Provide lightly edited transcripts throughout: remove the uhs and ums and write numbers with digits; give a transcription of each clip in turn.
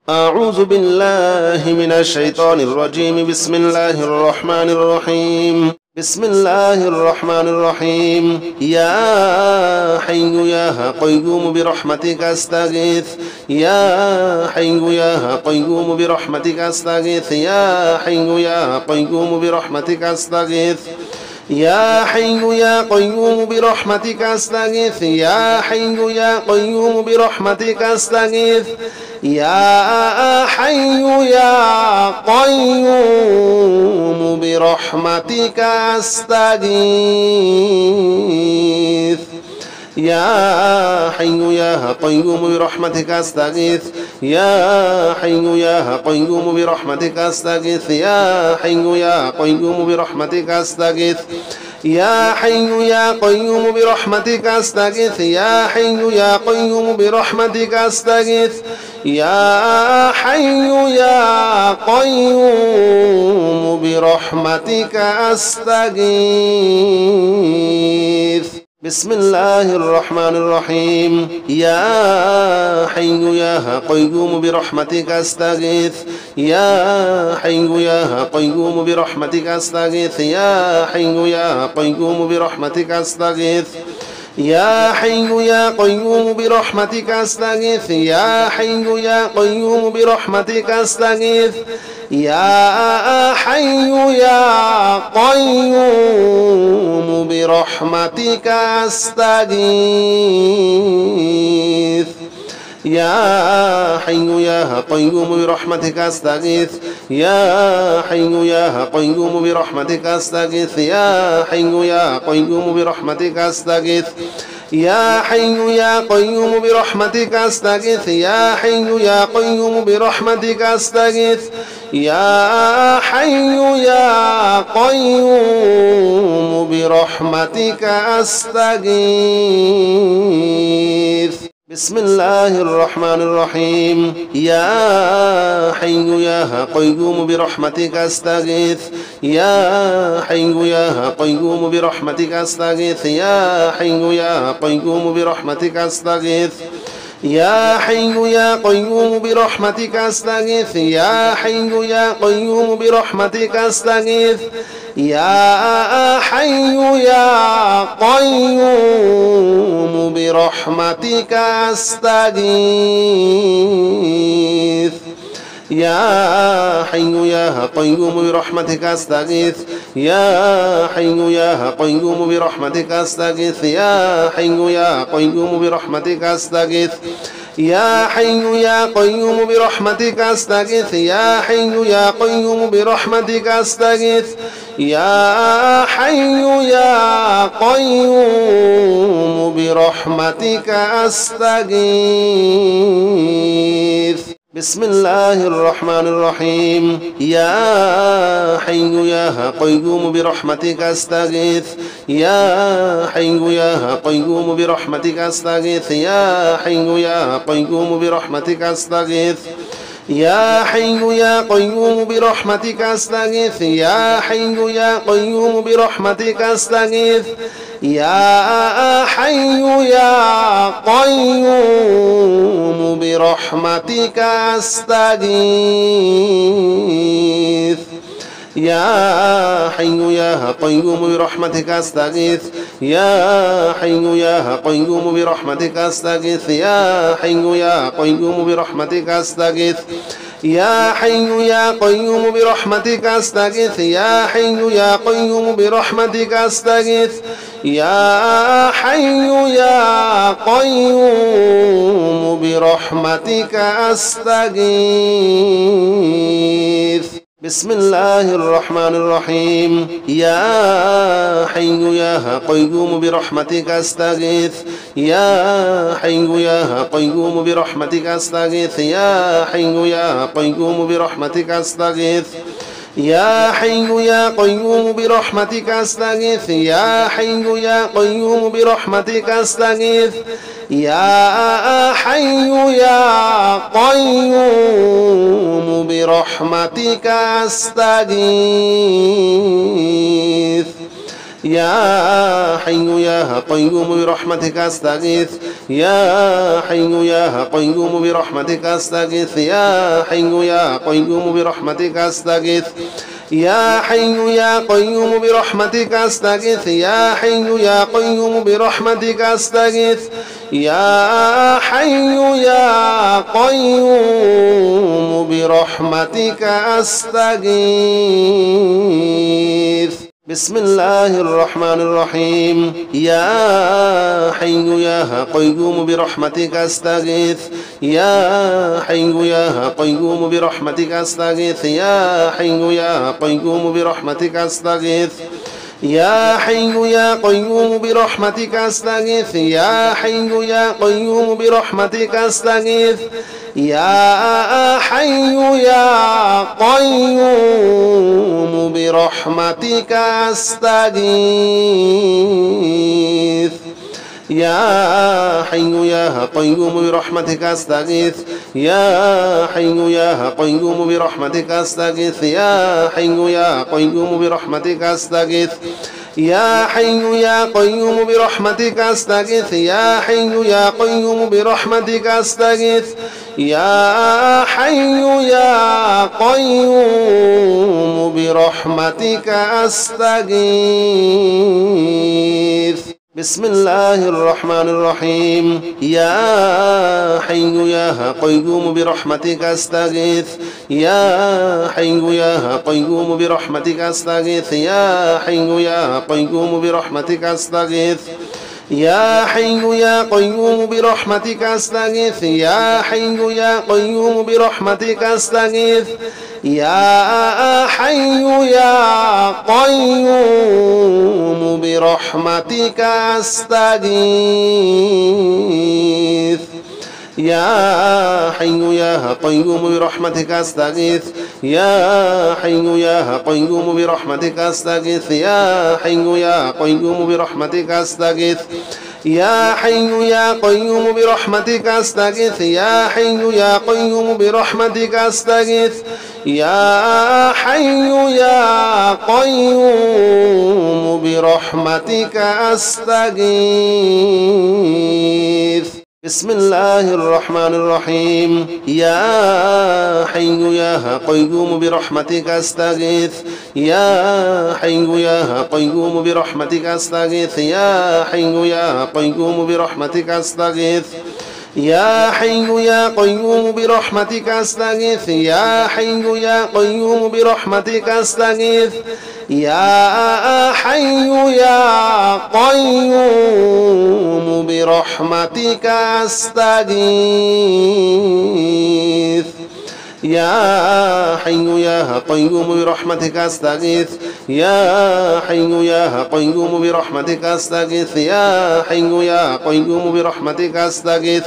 أعوذ بالله من الشيطان الرجيم. بسم الله الرحمن الرحيم. بسم الله الرحمن الرحيم. يا حي يا قيوم برحمتك أستغيث. يا حي يا قيوم برحمتك أستغيث. يا حي يا قيوم برحمتك أستغيث. يا حي يا قيوم برحمتك أستغيث. يا حي يا قيوم برحمتك أستغيث. يا حي يا قيوم برحمتك أستغيث. يا حي يا قيوم برحمتك أستغيث. يا حي يا قيوم برحمتك أستغيث. يا حي يا قيوم برحمتك أستغيث. يا حي يا قيوم برحمتك أستغيث. يا حي يا قيوم برحمتك أستغيث. يا حي يا قيوم برحمتك أستغيث. بسم الله الرحمن الرحيم. يا حي يا قيوم برحمتك أستغيث. يا حي يا قيوم برحمتك أستغيث. يا حي يا قيوم برحمتك أستغيث. يا حي يا قيوم برحمتك أستغيث. يا حي يا قيوم برحمتك أستغيث. يا حي يا قيوم برحمتك أستغيث. يا حي يا قيوم برحمتك أستغيث. يا حي يا قيوم برحمتك أستغيث. يا حي يا قيوم برحمتك أستغيث. يا حي يا قيوم برحمتك أستغيث. يا حي يا قيوم برحمتك أستغيث. يا حي يا قيوم برحمتك أستغيث. بسم الله الرحمن الرحيم. يا حي يا قيوم برحمتك أستغيث. يا حي يا قيوم برحمتك أستغيث. يا حي يا قيوم برحمتك أستغيث. يا حي يا قيوم برحمتك أستغيث. يا حي يا قيوم برحمتك أستغيث. يا حي يا قيوم برحمتك أستغيث. يا حي يا قيوم برحمتك أستغيث. يا حي يا قيوم برحمتك أستغيث. يا حي يا قيوم برحمتك أستغيث. يا حي يا قيوم برحمتك أستغيث. يا حي يا قيوم برحمتك أستغيث. يا حي يا قيوم برحمتك أستغيث. بسم الله الرحمن الرحيم. يا حي يا قيوم برحمتك أستغيث. يا حي يا قيوم برحمتك أستغيث. يا حي يا قيوم برحمتك أستغيث. يا حي يا قيوم برحمتك أستغيث. يا حي يا قيوم برحمتك أستغيث. يا حي يا قيوم برحمتك أستغيث. يا حي يا قيوم برحمتك أستغيث. يا حي يا قيوم برحمتك أستغيث. يا حي يا قيوم برحمتك أستغيث. يا حي يا قيوم برحمتك أستغيث. يا حي يا قيوم برحمتك أستغيث. يا حي يا قيوم برحمتك أستغيث. بسم الله الرحمن الرحيم. يا حي يا قيوم برحمتك أستغيث. يا حي يا قيوم برحمتك أستغيث. يا حي يا قيوم برحمتك أستغيث. يا حي يا قيوم برحمتك أستغيث. يا حي يا قيوم برحمتك أستغيث. يا حي يا قيوم برحمتك أستغيث. يا حي يا قيوم برحمتك أستغيث يا حي يا قيوم برحمتك أستغيث يا حي يا قيوم برحمتك أستغيث يا حي يا قيوم برحمتك أستغيث يا حي يا قيوم برحمتك أستغيث يا حي يا قيوم برحمتك أستغيث بسم الله الرحمن الرحيم يا حي يا قيوم برحمتك أستغيث يا حي يا قيوم برحمتك أستغيث يا حي يا قيوم برحمتك أستغيث يا حي يا قيوم برحمتك أستغيث يا حي يا قيوم برحمتك أستغيث يا حي يا قيوم برحمتك أستغيث يا حي يا قيوم برحمتك أستغيث يا حي يا قيوم برحمتك أستغيث يا حي يا قيوم برحمتك أستغيث يا حي يا قيوم برحمتك أستغيث يا حي يا قيوم برحمتك أستغيث يا حي يا قيوم برحمتك أستغيث بسم الله الرحمن الرحيم يا حي يا قيوم برحمتك أستغيث يا حي يا قيوم برحمتك أستغيث يا حي يا قيوم برحمتك أستغيث يا حي يا قيوم برحمتك أستغيث يا حي يا قيوم برحمتك أستغيث يا حي يا قيوم برحمتك أستغيث يا حي يا قيوم برحمتك أستغيث يا حي يا قيوم برحمتك أستغيث يا حي يا قيوم برحمتك أستغيث يا حي يا قيوم برحمتك أستغيث يا حي يا قيوم برحمتك أستغيث يا حي يا قيوم برحمتك أستغيث بسم الله الرحمن الرحيم يا حي يا قيوم برحمتك أستغيث يا حي يا قيوم برحمتك أستغيث يا حي يا قيوم برحمتك أستغيث يا حي يا قيوم برحمتك أستغيث يا حي يا قيوم برحمتك أستغيث يا حي يا قيوم برحمتك أستغيث يا حي يا قيوم برحمتك أستغيث يا حي يا قيوم برحمتك أستغيث يا حي يا قيوم برحمتك أستغيث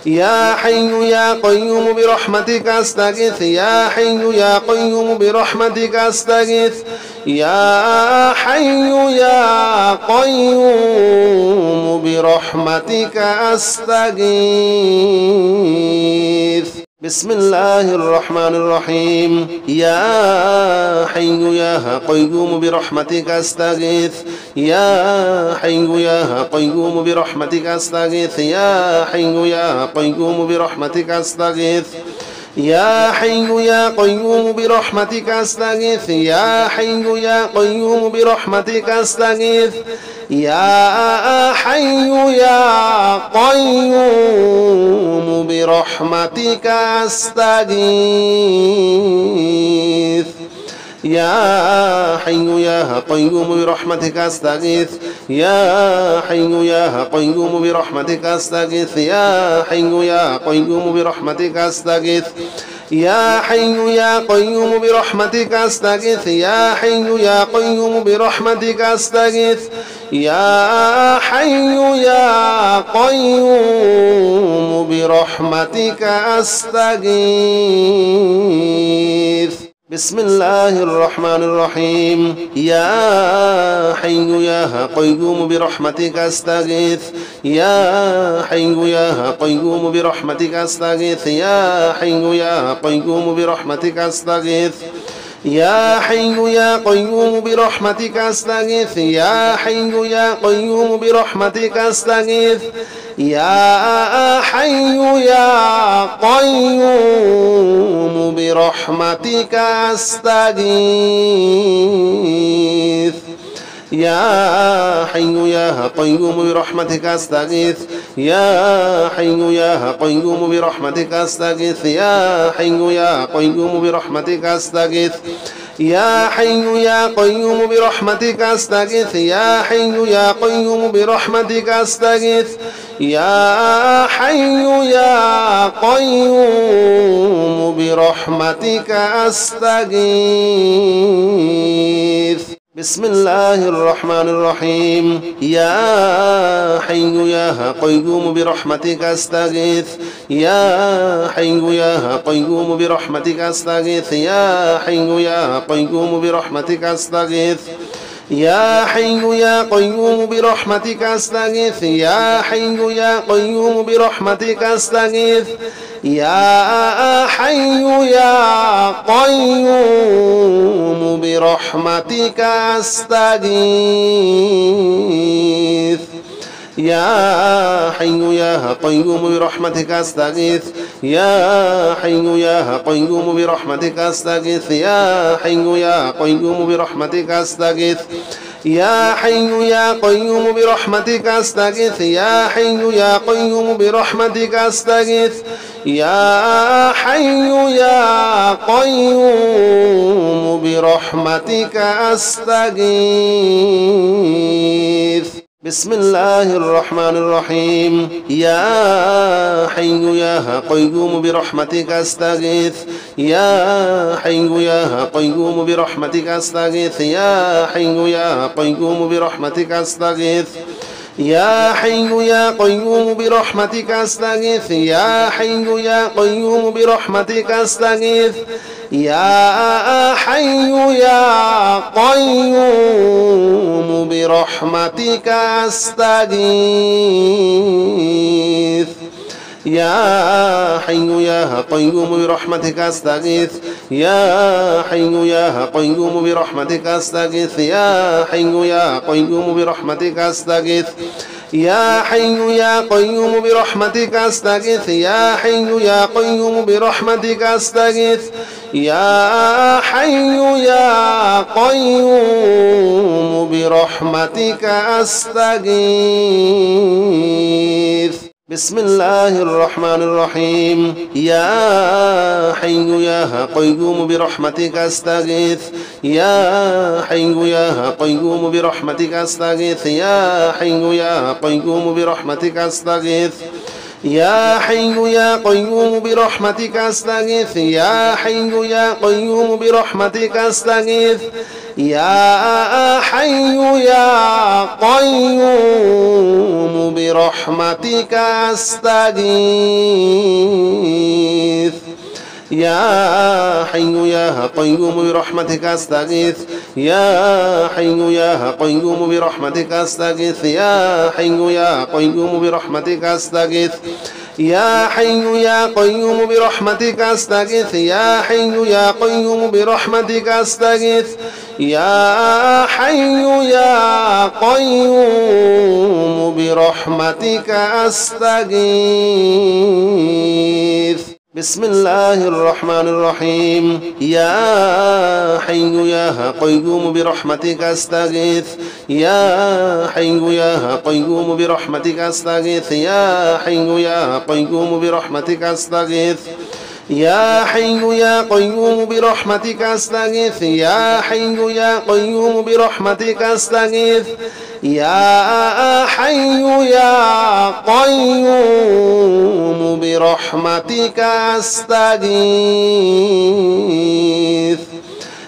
يا حي يا قيوم برحمتك أستغيث يا حي يا قيوم برحمتك أستغيث يا حي يا قيوم برحمتك أستغيث بسم الله الرحمن الرحيم يا حي يا قيوم برحمتك أستغيث يا حي يا قيوم برحمتك أستغيث يا حي يا قيوم برحمتك أستغيث يا حي يا قيوم برحمتك أستغيث يا حي يا قيوم برحمتك أستغيث يا حي يا قيوم برحمتك أستغيث يا حي يا قيوم برحمتك أستغيث يا حي يا قيوم برحمتك أستغيث يا حي يا قيوم برحمتك أستغيث يا حي يا قيوم برحمتك أستغيث يا حي يا قيوم برحمتك أستغيث يا حي يا قيوم برحمتك أستغيث بسم الله الرحمن الرحيم يا حي يا قيوم برحمتك أستغيث يا حي يا قيوم برحمتك أستغيث يا حي يا قيوم برحمتك أستغيث يا حي يا قيوم برحمتك أستغيث يا حي يا قيوم برحمتك أستغيث يا حي يا قيوم برحمتك أستغيث يا حي يا قيوم برحمتك أستغيث يا حي يا قيوم برحمتك أستغيث يا حي يا قيوم برحمتك أستغيث يا حي يا قيوم برحمتك أستغيث يا حي يا قيوم برحمتك أستغيث يا حي يا قيوم برحمتك أستغيث بسم الله الرحمن الرحيم يا حي يا قيوم برحمتك أستغيث يا حي يا قيوم برحمتك أستغيث يا حي يا قيوم برحمتك أستغيث يا حي يا قيوم برحمتك أستغيث يا حي يا قيوم برحمتك أستغيث يا حي يا قيوم برحمتك أستغيث يا حي يا قيوم برحمتك أستغيث يا حي يا قيوم برحمتك أستغيث يا حي يا قيوم برحمتك أستغيث يا حي يا قيوم برحمتك أستغيث يا حي يا قيوم برحمتك أستغيث يا حي يا قيوم برحمتك أستغيث بسم الله الرحمن الرحيم يا حي يا قيوم برحمتك أستغيث يا حي يا قيوم برحمتك أستغيث يا حي يا قيوم برحمتك أستغيث يا حي يا قيوم برحمتك أستغيث يا حي يا قيوم برحمتك أستغيث يا حي يا قيوم برحمتك أستغيث يا حي يا قيوم برحمتك أستغيث يا حي يا قيوم برحمتك أستغيث يا حي يا قيوم برحمتك أستغيث يا حي يا قيوم برحمتك أستغيث يا حي يا قيوم برحمتك أستغيث يا حي يا قيوم برحمتك أستغيث بسم الله الرحمن الرحيم يا حي يا قيوم برحمتك أستغيث يا حي يا قيوم برحمتك أستغيث يا حي يا قيوم برحمتك أستغيث يا حي يا قيوم برحمتك أستغيث يا حي يا قيوم برحمتك أستغيث يا حي يا قيوم برحمتك أستغيث يا حي يا قيوم برحمتك أستغيث يا حي يا قيوم برحمتك أستغيث يا حي يا قيوم برحمتك أستغيث يا حي يا قيوم برحمتك أستغيث يا حي يا قيوم برحمتك أستغيث يا حي يا قيوم برحمتك أستغيث بسم الله الرحمن الرحيم يا حي يا قيوم برحمتك أستغيث يا حي يا قيوم برحمتك أستغيث يا حي يا قيوم برحمتك أستغيث يا حي يا قيوم برحمتك أستغيث يا حي يا قيوم برحمتك أستغيث يا حي يا قيوم برحمتك أستغيث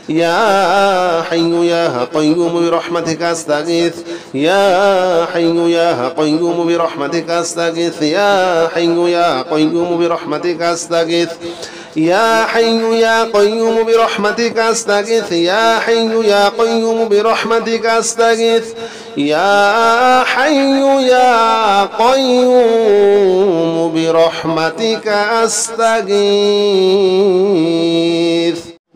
يا حي يا قيوم برحمتك أستغيث يا حي يا قيوم برحمتك أستغيث يا حي يا قيوم برحمتك أستغيث يا حي يا قيوم برحمتك أستغيث يا حي يا قيوم برحمتك أستغيث يا حي يا قيوم برحمتك أستغيث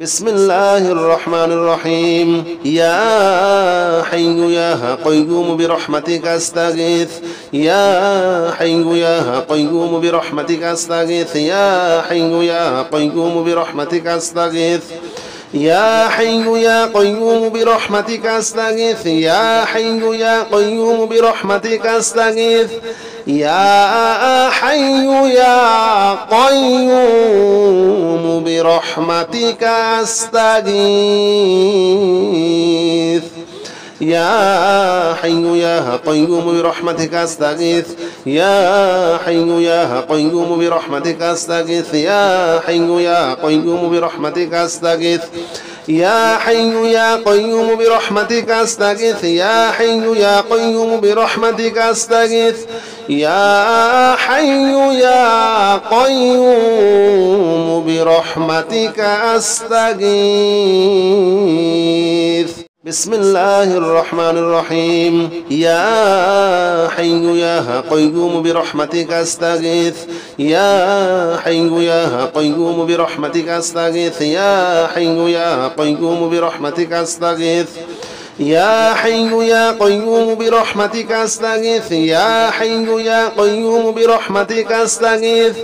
بسم الله الرحمن الرحيم يا حي يا قيوم برحمتك أستغيث يا حي يا قيوم برحمتك أستغيث يا حي يا قيوم برحمتك أستغيث يا حي يا قيوم برحمتك أستغيث يا حي يا قيوم برحمتك أستغيث يا حي يا قيوم برحمتك أستغيث يا حي يا قيوم برحمتك أستغيث يا حي يا قيوم برحمتك أستغيث يا حي يا قيوم برحمتك أستغيث يا حي يا قيوم برحمتك أستغيث يا حي يا قيوم برحمتك أستغيث يا حي يا قيوم برحمتك أستغيث بسم الله الرحمن الرحيم يا حي يا قيوم برحمتك أستغيث يا حي يا قيوم برحمتك أستغيث يا حي يا قيوم برحمتك أستغيث يا حي يا قيوم برحمتك أستغيث يا حي يا قيوم برحمتك أستغيث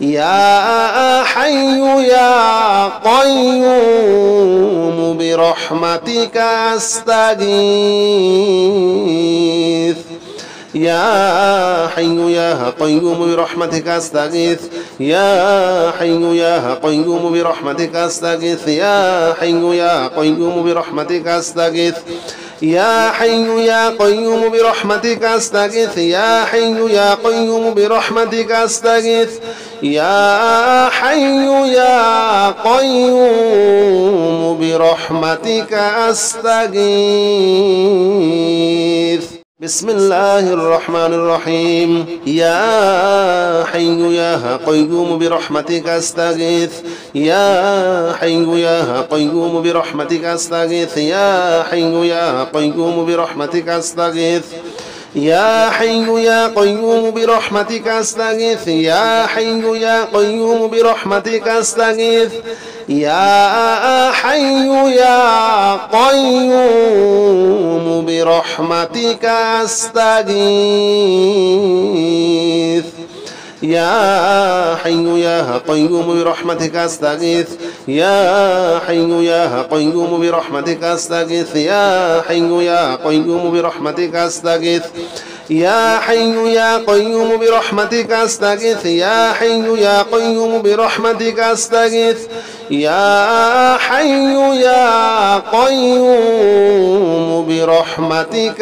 يا حي يا قيوم برحمتك أستغيث يا حي يا قيوم برحمتك أستغيث يا حي يا قيوم برحمتك أستغيث يا حي يا قيوم برحمتك أستغيث يا حي يا قيوم برحمتك أستغيث يا حي يا قيوم برحمتك أستغيث يا حي يا قيوم برحمتك أستغيث بسم الله الرحمن الرحيم يا حي يا قيوم برحمتك أستغيث يا حي يا قيوم برحمتك أستغيث يا حي يا قيوم برحمتك أستغيث يا حي يا قيوم برحمتك أستغيث يا حي يا قيوم برحمتك أستغيث يا حي يا قيوم برحمتك أستغيث يا حي يا قيوم برحمتك أستغيث يا حي يا قيوم برحمتك أستغيث يا حي يا قيوم برحمتك أستغيث يا حي يا قيوم برحمتك أستغيث يا حي يا قيوم برحمتك أستغيث يا حي يا قيوم برحمتك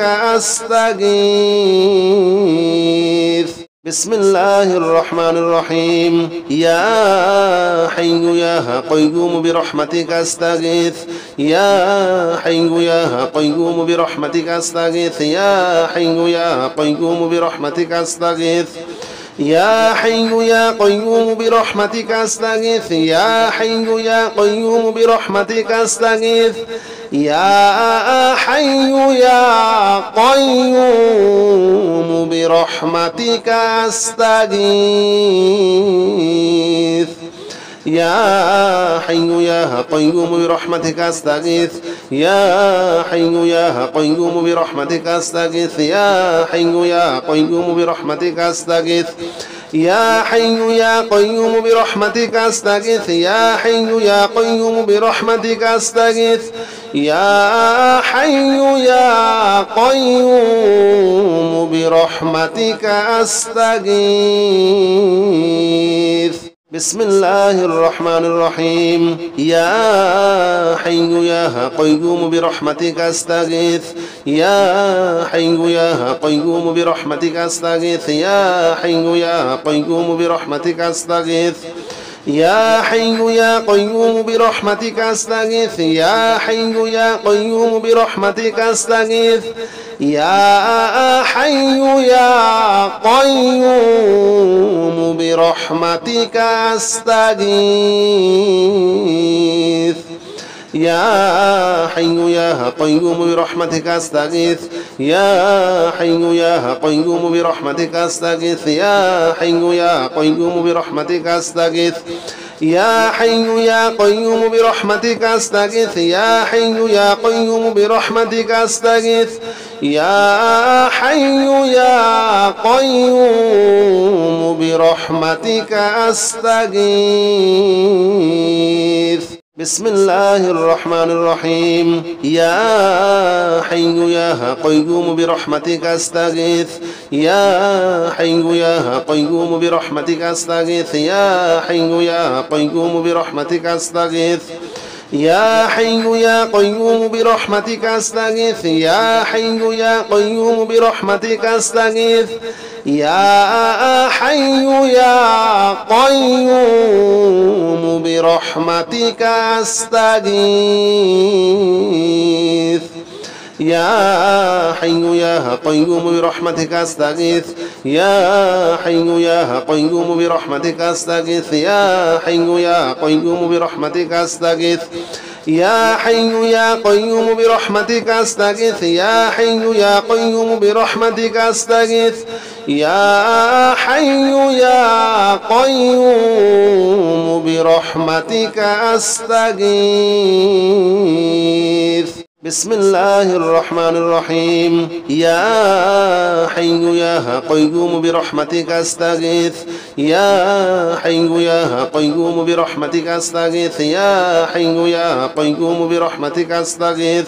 أستغيث بسم الله الرحمن الرحيم يا حي يا قيوم برحمتك أستغيث يا حي يا قيوم برحمتك أستغيث يا حي يا قيوم برحمتك أستغيث يا حي يا قيوم برحمتك أستغيث يا حي يا قيوم برحمتك أستغيث يا حي يا قيوم برحمتك أستغيث يا حي يا قيوم برحمتك أستغيث يا حي يا قيوم برحمتك أستغيث يا حي يا قيوم برحمتك أستغيث يا حي يا قيوم برحمتك أستغيث يا حي يا قيوم برحمتك أستغيث يا حي يا قيوم برحمتك أستغيث بسم الله الرحمن الرحيم يا حي يا قيوم برحمتك أستغيث يا حي يا قيوم برحمتك أستغيث يا حي يا قيوم برحمتك أستغيث يا حي يا قيوم برحمتك أستغيث يا حي يا قيوم برحمتك أستغيث يا حي يا قيوم برحمتك أستغيث يا حي يا قيوم برحمتك أستغيث يا حي يا قيوم برحمتك أستغيث يا حي يا قيوم برحمتك أستغيث يا حي يا قيوم برحمتك أستغيث يا حي يا قيوم برحمتك أستغيث يا حي يا قيوم برحمتك أستغيث بسم الله الرحمن الرحيم يا حي يا قيوم برحمتك أستغيث يا حي يا قيوم برحمتك أستغيث يا حي يا قيوم برحمتك أستغيث يا حي يا قيوم برحمتك أستغيث يا حي يا قيوم برحمتك أستغيث يا حي يا قيوم برحمتك أستغيث يا حي يا قيوم برحمتك أستغيث يا حي يا قيوم برحمتك أستغيث يا حي يا قيوم برحمتك أستغيث يا حي يا قيوم برحمتك أستغيث يا حي يا قيوم برحمتك أستغيث يا حي يا قيوم برحمتك أستغيث بسم الله الرحمن الرحيم يا حي يا قيوم برحمتك أستغيث يا حي يا قيوم برحمتك أستغيث يا حي يا قيوم برحمتك أستغيث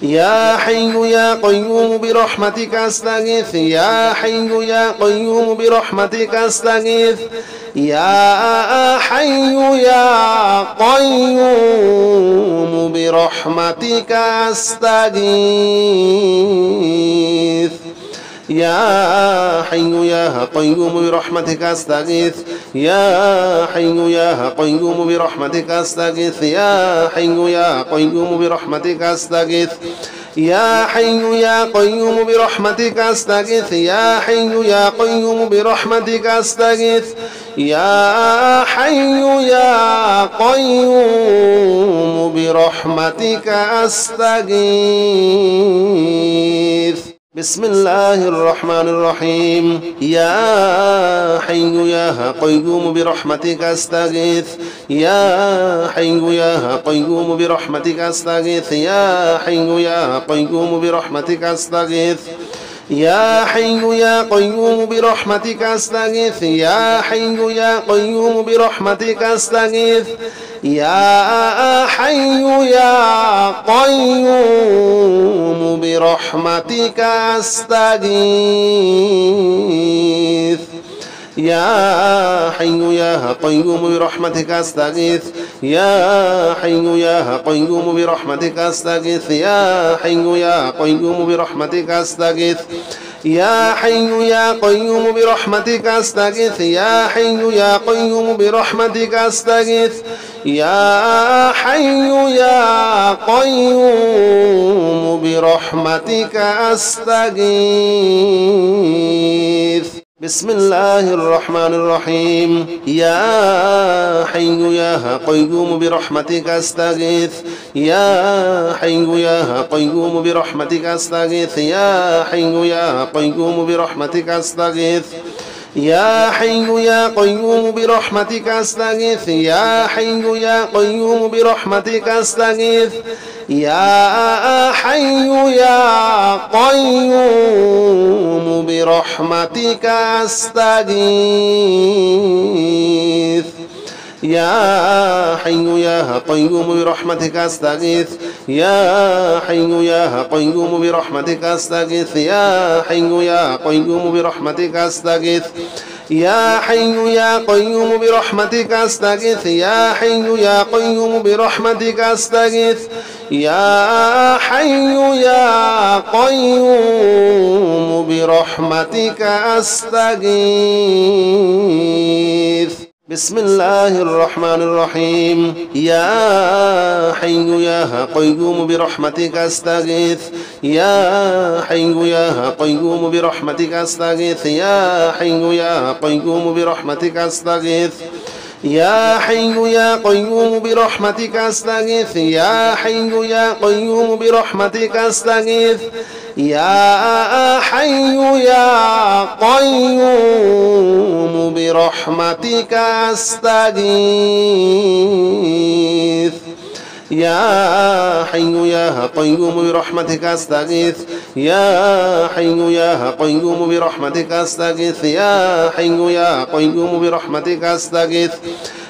يا حي يا قيوم برحمتك أستغيث يا حي يا قيوم برحمتك أستغيث يا حي يا قيوم برحمتك أستغيث يا حي يا قيوم برحمتك أستغيث يا حي يا قيوم برحمتك أستغيث يا حي يا قيوم برحمتك أستغيث يا حي يا قيوم برحمتك أستغيث يا حي يا قيوم برحمتك أستغيث يا حي يا قيوم برحمتك أستغيث بسم الله الرحمن الرحيم يا حي يا قيوم برحمتك أستغيث يا حي يا قيوم برحمتك أستغيث يا حي يا قيوم برحمتك أستغيث يا حي يا قيوم برحمتك أستغيث يا حي يا قيوم برحمتك أستغيث يا حي يا قيوم برحمتك أستغيث يا حي يا قيوم برحمتك أستغيث يا حي يا قيوم برحمتك أستغيث يا حي يا قيوم برحمتك أستغيث يا حي يا قيوم برحمتك أستغيث يا حي يا قيوم برحمتك أستغيث يا حي يا قيوم برحمتك أستغيث بسم الله الرحمن الرحيم يا حي يا قيوم برحمتك أستغيث يا حي يا قيوم برحمتك أستغيث يا حي يا قيوم برحمتك أستغيث يا حي يا قيوم برحمتك أستغيث يا حي يا قيوم برحمتك أستغيث يا حي يا قيوم برحمتك أستغيث يا حي يا قيوم برحمتك أستغيث يا حي يا قيوم برحمتك أستغيث يا حي يا قيوم برحمتك أستغيث يا حي يا قيوم برحمتك أستغيث يا حي يا قيوم برحمتك أستغيث يا حي يا قيوم برحمتك أستغيث بسم الله الرحمن الرحيم يا حي يا قيوم برحمتك أستغيث يا حي يا قيوم برحمتك أستغيث يا حي يا قيوم برحمتك أستغيث يا حي يا قيوم برحمتك أستغيث يا حي يا قيوم برحمتك أستغيث يا حي يا قيوم برحمتك أستغيث يا حي يا قيوم برحمتك أستغيث يا حي يا قيوم برحمتك أستغيث يا حي يا قيوم برحمتك أستغيث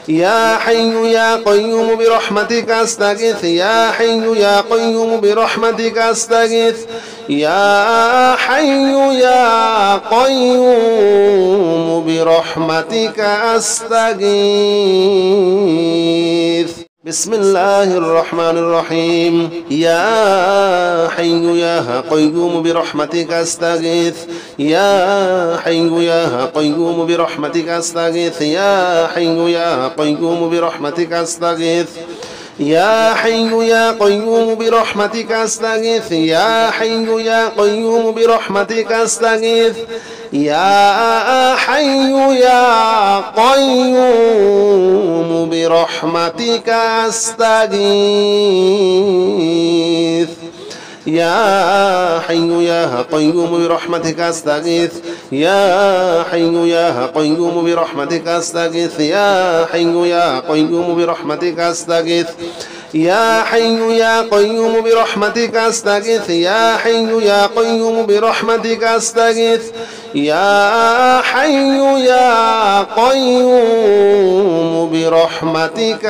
يا حي يا قيوم برحمتك أستغيث يا حي يا قيوم برحمتك أستغيث يا حي يا قيوم برحمتك أستغيث بسم الله الرحمن الرحيم يا حي يا قيوم برحمتك أستغيث يا حي يا قيوم برحمتك أستغيث يا حي يا قيوم برحمتك أستغيث يا حي يا قيوم برحمتك أستغيث يا حي يا قيوم برحمتك أستغيث يا حي يا قيوم برحمتك أستغيث يا حي يا قيوم برحمتك أستغيث يا حي يا قيوم برحمتك أستغيث يا حي يا قيوم برحمتك أستغيث يا حي يا قيوم برحمتك أستغيث يا حي يا قيوم برحمتك أستغيث يا حي يا قيوم برحمتك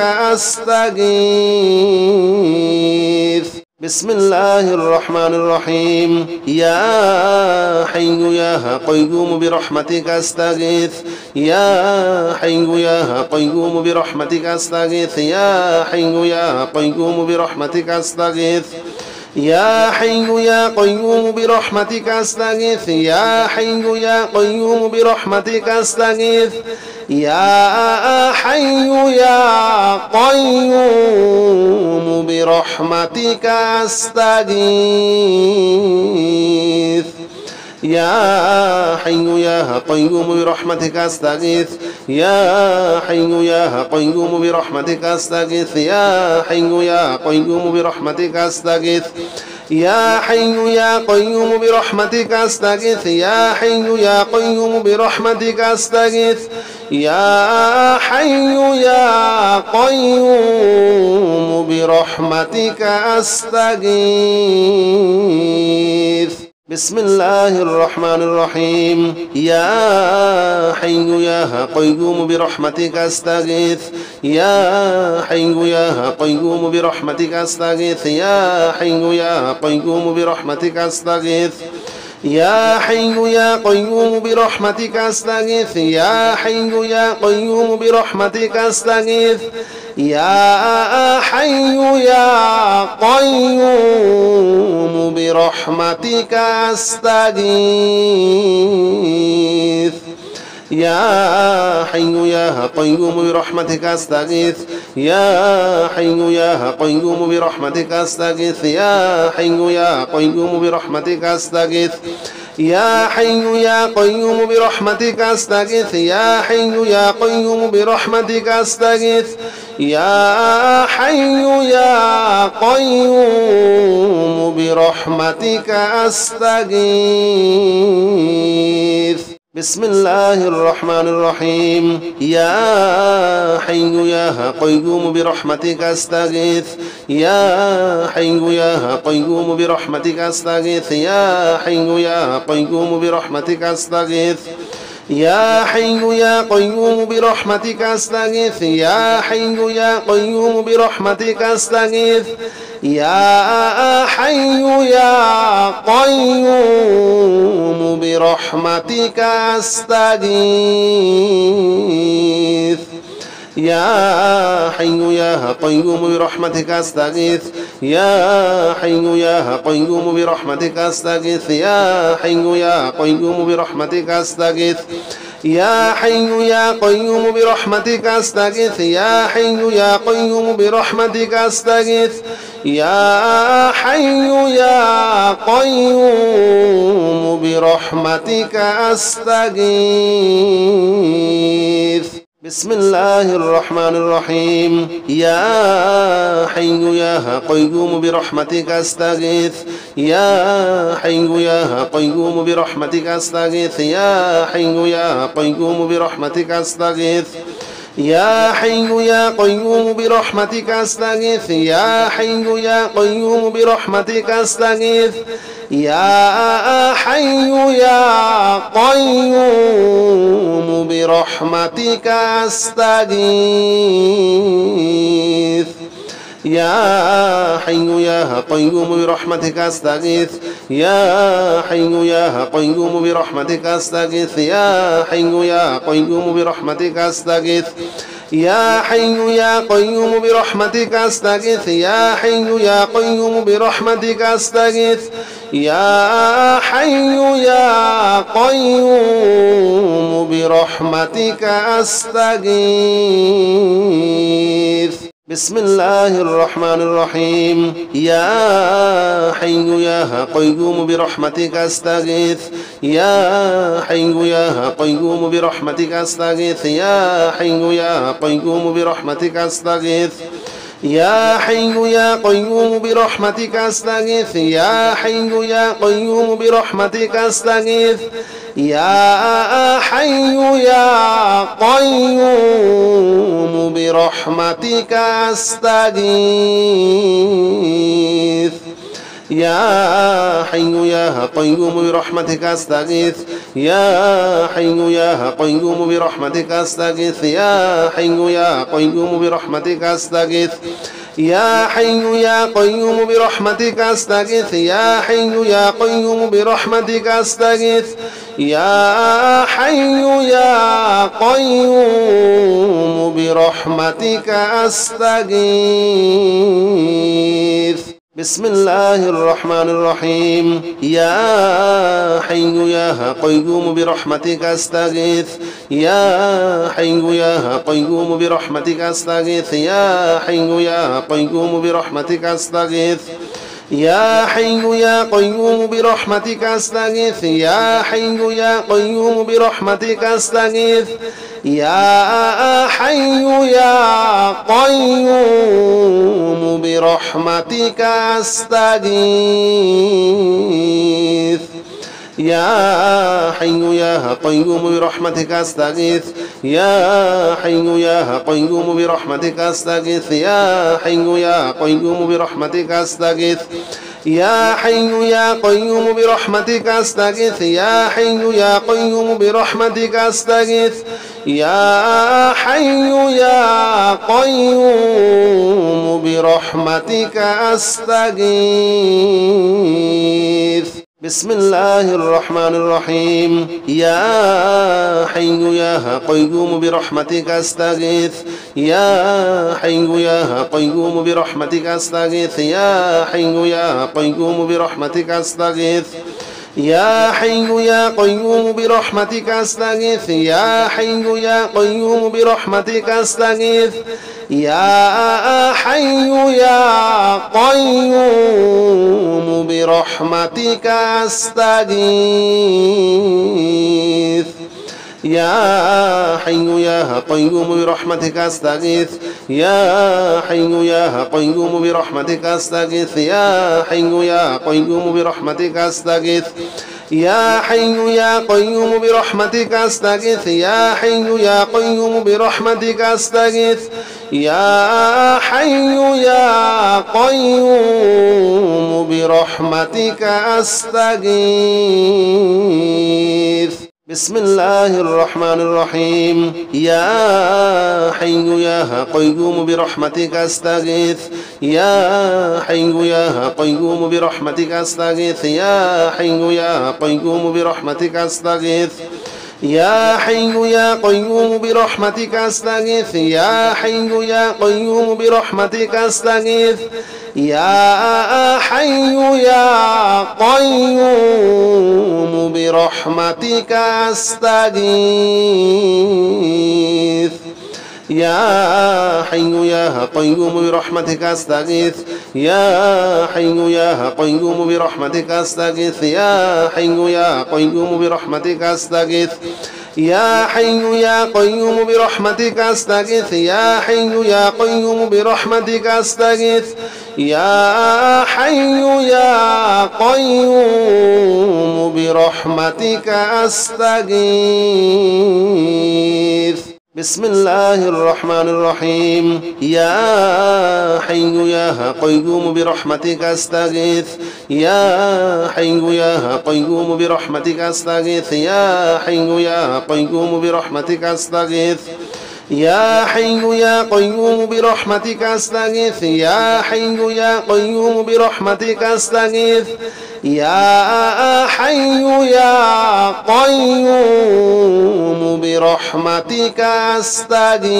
أستغيث بسم الله الرحمن الرحيم يا حي يا قيوم برحمتك أستغيث يا حي يا قيوم برحمتك أستغيث يا حي يا قيوم برحمتك أستغيث يا حي يا قيوم برحمتك أستغيث يا حي يا قيوم برحمتك أستغيث يا حي يا قيوم برحمتك أستغيث يا حي يا قيوم برحمتك أستغيث يا حي يا قيوم برحمتك أستغيث يا حي يا قيوم برحمتك أستغيث يا حي يا قيوم برحمتك أستغيث يا حي يا قيوم برحمتك أستغيث يا حي يا قيوم برحمتك أستغيث بسم الله الرحمن الرحيم يا حي يا قيوم برحمتك أستغيث يا حي يا قيوم برحمتك أستغيث يا حي يا قيوم برحمتك أستغيث يا حي يا قيوم برحمتك أستغيث يا حي يا قيوم برحمتك أستغيث يا حي يا قيوم برحمتك أستغيث يا حي يا قيوم برحمتك أستغيث يا حي يا قيوم برحمتك أستغيث يا حي يا قيوم برحمتك أستغيث يا حي يا قيوم برحمتك أستغيث يا حي يا قيوم برحمتك أستغيث يا حي يا قيوم برحمتك أستغيث بسم الله الرحمن الرحيم يا حي يا قيوم برحمتك أستغيث يا حي يا قيوم برحمتك أستغيث يا حي يا قيوم برحمتك أستغيث يا حي يا قيوم برحمتك أستغيث يا حي يا قيوم برحمتك أستغيث يا حي يا قيوم برحمتك أستغيث يا حي يا قيوم برحمتك أستغيث يا حي يا قيوم برحمتك أستغيث يا حي يا قيوم برحمتك أستغيث يا حي يا قيوم برحمتك أستغيث يا حي يا قيوم برحمتك أستغيث يا حي يا قيوم برحمتك أستغيث بسم الله الرحمن الرحيم يا حي يا قيوم برحمتك أستغيث يا حي يا قيوم برحمتك أستغيث يا حي يا قيوم برحمتك أستغيث يا حي يا قيوم برحمتك أستغيث يا حي يا قيوم برحمتك أستغيث يا حي يا قيوم برحمتك أستغيث يا حي يا قيوم برحمتك أستغيث يا حي يا قيوم برحمتك أستغيث يا حي يا قيوم برحمتك أستغيث يا حي يا قيوم برحمتك أستغيث يا حي يا قيوم برحمتك أستغيث يا حي يا قيوم برحمتك أستغيث بسم الله الرحمن الرحيم يا حي يا قيوم برحمتك أستغيث يا حي يا قيوم برحمتك أستغيث يا حي يا قيوم برحمتك أستغيث يا حي يا قيوم برحمتك أستغيث يا حي يا قيوم برحمتك أستغيث يا حي يا قيوم برحمتك أستغيث يا حي يا قيوم برحمتك أستغيث يا حي يا قيوم برحمتك أستغيث يا حي يا قيوم برحمتك أستغيث يا حي يا قيوم برحمتك أستغيث يا حي يا قيوم برحمتك أستغيث يا حي يا قيوم برحمتك أستغيث بسم الله الرحمن الرحيم يا حي يا قيوم برحمتك أستغيث يا حي يا قيوم برحمتك أستغيث يا حي يا قيوم برحمتك أستغيث يا حي يا قيوم برحمتك أستغيث يا حي يا قيوم برحمتك أستغيث يا حي يا قيوم برحمتك أستغيث يا حي يا قيوم برحمتك أستغيث يا حي يا قيوم برحمتك أستغيث يا حي يا قيوم برحمتك أستغيث يا حي يا قيوم برحمتك أستغيث يا حي يا قيوم برحمتك أستغيث يا حي يا قيوم برحمتك أستغيث بسم الله الرحمن الرحيم يا حي يا قيوم برحمتك أستغيث يا حي يا قيوم برحمتك أستغيث يا حي يا قيوم برحمتك أستغيث يا حي يا قيوم برحمتك أستغيث يا حي يا قيوم برحمتك أستغيث يا حي يا قيوم برحمتك أستغيث يا حي يا قيوم برحمتك أستغيث يا حي يا قيوم برحمتك أستغيث يا حي يا قيوم برحمتك أستغيث يا حي يا قيوم برحمتك أستغيث يا حي يا قيوم برحمتك أستغيث يا حي يا قيوم برحمتك أستغيث بسم الله الرحمن الرحيم يا حي يا قيوم برحمتك أستغيث يا حي يا قيوم برحمتك أستغيث يا حي يا قيوم برحمتك أستغيث يا حي يا قيوم برحمتك أستغيث يا حي يا قيوم برحمتك أستغيث يا حي يا قيوم برحمتك أستغيث يا حي يا قيوم برحمتك أستغيث يا حي يا قيوم برحمتك أستغيث يا حي يا قيوم برحمتك أستغيث يا حي يا قيوم برحمتك أستغيث يا حي يا قيوم برحمتك أستغيث يا حي يا قيوم برحمتك أستغيث بسم الله الرحمن الرحيم يا حي يا قيوم برحمتك أستغيث يا حي يا قيوم برحمتك أستغيث يا حي يا قيوم برحمتك أستغيث يا حي يا قيوم برحمتك أستغيث يا حي يا قيوم برحمتك أستغيث يا حي يا قيوم برحمتك أستغيث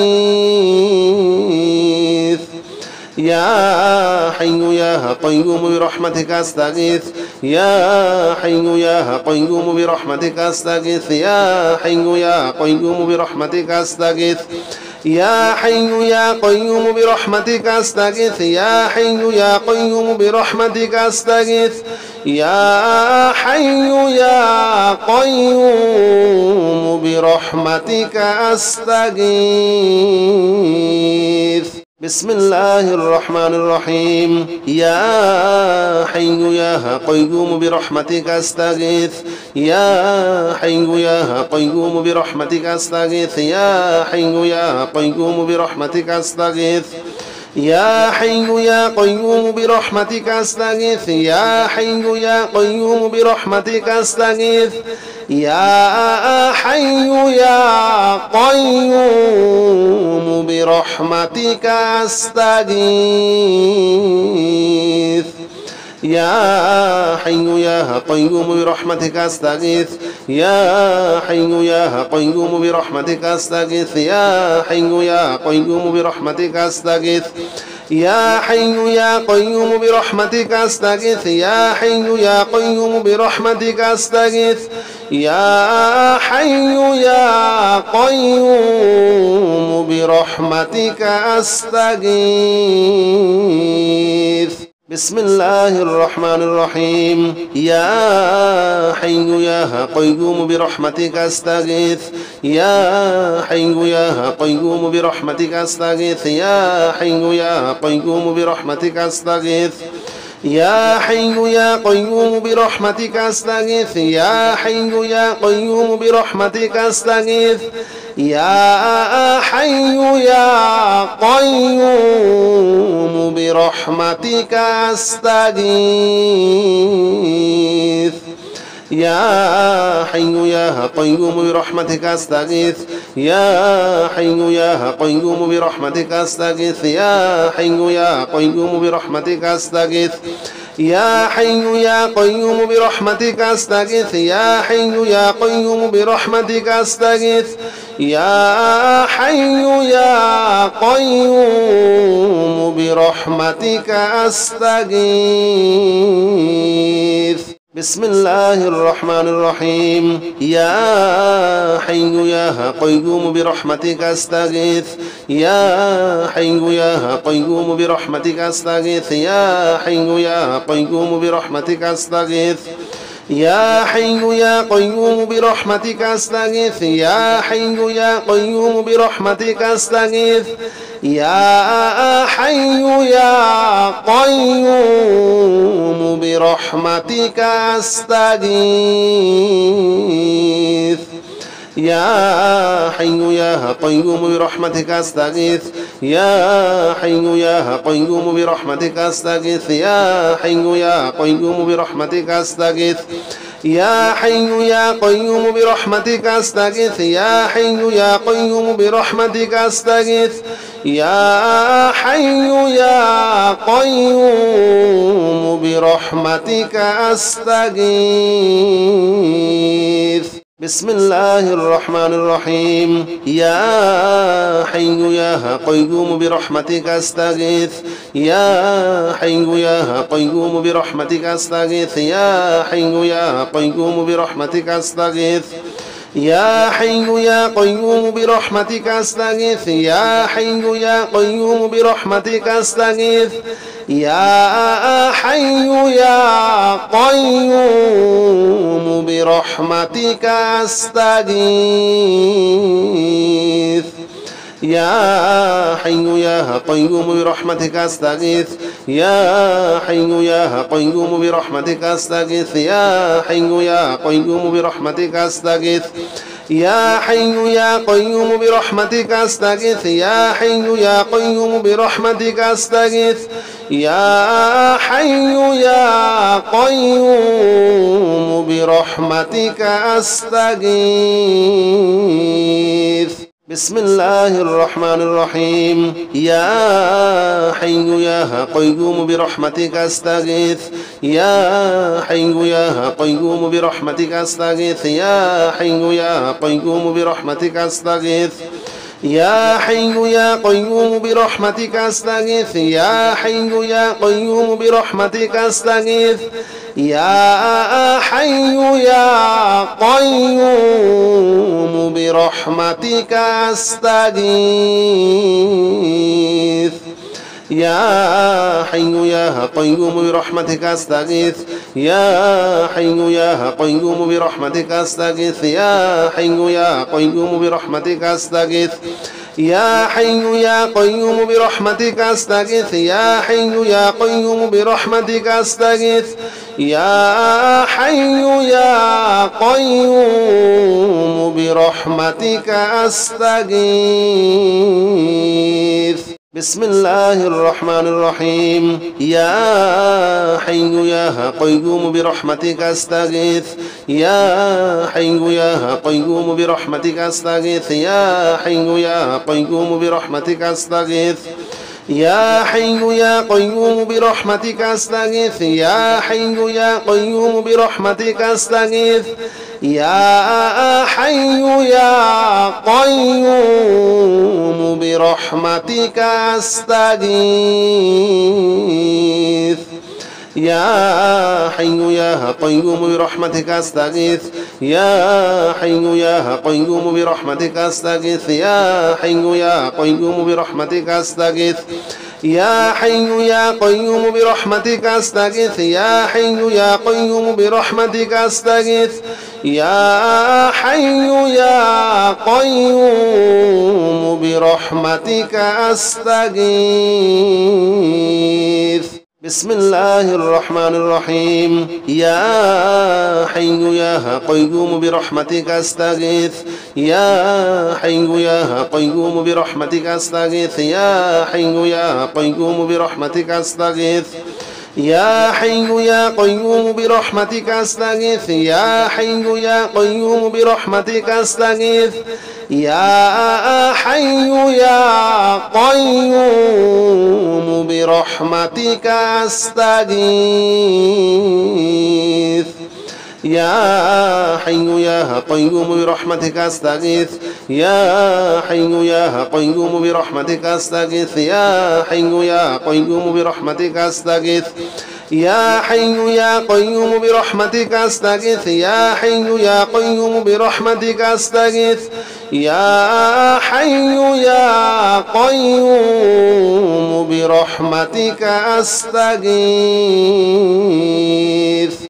يا حي يا قيوم برحمتك أستغيث يا حي يا قيوم برحمتك أستغيث يا حي يا قيوم برحمتك أستغيث يا حي يا قيوم برحمتك أستغيث يا حي يا قيوم برحمتك أستغيث يا حي يا قيوم برحمتك أستغيث بسم الله الرحمن الرحيم يا حي يا قيوم برحمتك أستغيث يا حي يا قيوم برحمتك أستغيث يا حي يا قيوم برحمتك أستغيث يا حي يا قيوم برحمتك أستغيث يا حي يا قيوم برحمتك أستغيث يا حي يا قيوم برحمتك أستغيث يا حي يا قيوم برحمتك أستغيث يا حي يا قيوم برحمتك أستغيث يا حي يا قيوم برحمتك أستغيث يا حي يا قيوم برحمتك أستغيث يا حي يا قيوم برحمتك أستغيث يا حي يا قيوم برحمتك أستغيث بسم الله الرحمن الرحيم يا حي يا قيوم برحمتك أستغيث يا حي يا قيوم برحمتك أستغيث يا حي يا قيوم برحمتك أستغيث يا حي يا قيوم برحمتك أستغيث يا حي يا قيوم برحمتك أستغيث يا حي يا قيوم برحمتك أستغيث يا حي يا قيوم برحمتك أستغيث يا حي يا قيوم برحمتك أستغيث يا حي يا قيوم برحمتك أستغيث يا حي يا قيوم برحمتك أستغيث يا حي يا قيوم برحمتك أستغيث يا حي يا قيوم برحمتك أستغيث بسم الله الرحمن الرحيم يا حي يا قيوم برحمتك أستغيث يا حي يا قيوم برحمتك أستغيث يا حي يا قيوم برحمتك أستغيث يا حي يا قيوم برحمتك أستغيث يا حي يا قيوم برحمتك أستغيث يا حي يا قيوم برحمتك أستغيث يا حي يا قيوم برحمتك أستغيث يا حي يا قيوم برحمتك أستغيث يا حي يا قيوم برحمتك أستغيث يا حي يا قيوم برحمتك أستغيث يا حي يا قيوم برحمتك أستغيث يا حي يا قيوم برحمتك أستغيث بسم الله الرحمن الرحيم يا حي يا قيوم برحمتك أستغيث يا حي يا قيوم برحمتك أستغيث يا حي يا قيوم برحمتك أستغيث يا حي يا قيوم برحمتك أستغيث يا حي يا قيوم برحمتك أستغيث يا حي يا قيوم برحمتك أستغيث يا حي يا قيوم برحمتك أستغيث يا حي يا قيوم برحمتك أستغيث يا حي يا قيوم برحمتك أستغيث يا حي يا قيوم برحمتك أستغيث يا حي يا قيوم برحمتك أستغيث يا حي يا قيوم برحمتك أستغيث بسم الله الرحمن الرحيم يا حي يا قيوم برحمتك أستغيث يا حي يا قيوم برحمتك أستغيث يا حي يا قيوم برحمتك أستغيث يا حي يا قيوم برحمتك أستغيث يا حي يا قيوم برحمتك أستغيث يا حي يا قيوم برحمتك أستغيث يا حي يا قيوم برحمتك أستغيث يا حي يا قيوم برحمتك أستغيث يا حي يا قيوم برحمتك أستغيث يا حي يا قيوم برحمتك أستغيث يا حي يا قيوم برحمتك أستغيث يا حي يا قيوم برحمتك أستغيث بسم الله الرحمن الرحيم يا حي يا قيوم برحمتك أستغيث يا حي يا قيوم برحمتك أستغيث يا حي يا قيوم برحمتك أستغيث يا حي يا قيوم برحمتك أستغيث يا حي يا قيوم برحمتك أستغيث يا حي يا قيوم برحمتك أستغيث يا حي يا قيوم برحمتك أستغيث يا حي يا قيوم برحمتك أستغيث يا حي يا قيوم برحمتك أستغيث يا حي يا قيوم برحمتك أستغيث يا حي يا قيوم برحمتك أستغيث يا حي يا قيوم برحمتك أستغيث بسم الله الرحمن الرحيم يا حي يا قيوم برحمتك أستغيث يا حي يا قيوم برحمتك أستغيث يا حي يا قيوم برحمتك أستغيث يا حي يا قيوم برحمتك أستغيث يا حي يا قيوم برحمتك أستغيث يا حي يا قيوم برحمتك أستغيث يا حي يا قيوم برحمتك أستغيث يا حي يا قيوم برحمتك أستغيث يا حي يا قيوم برحمتك أستغيث يا حي يا قيوم برحمتك أستغيث يا حي يا قيوم برحمتك أستغيث يا حي يا قيوم برحمتك أستغيث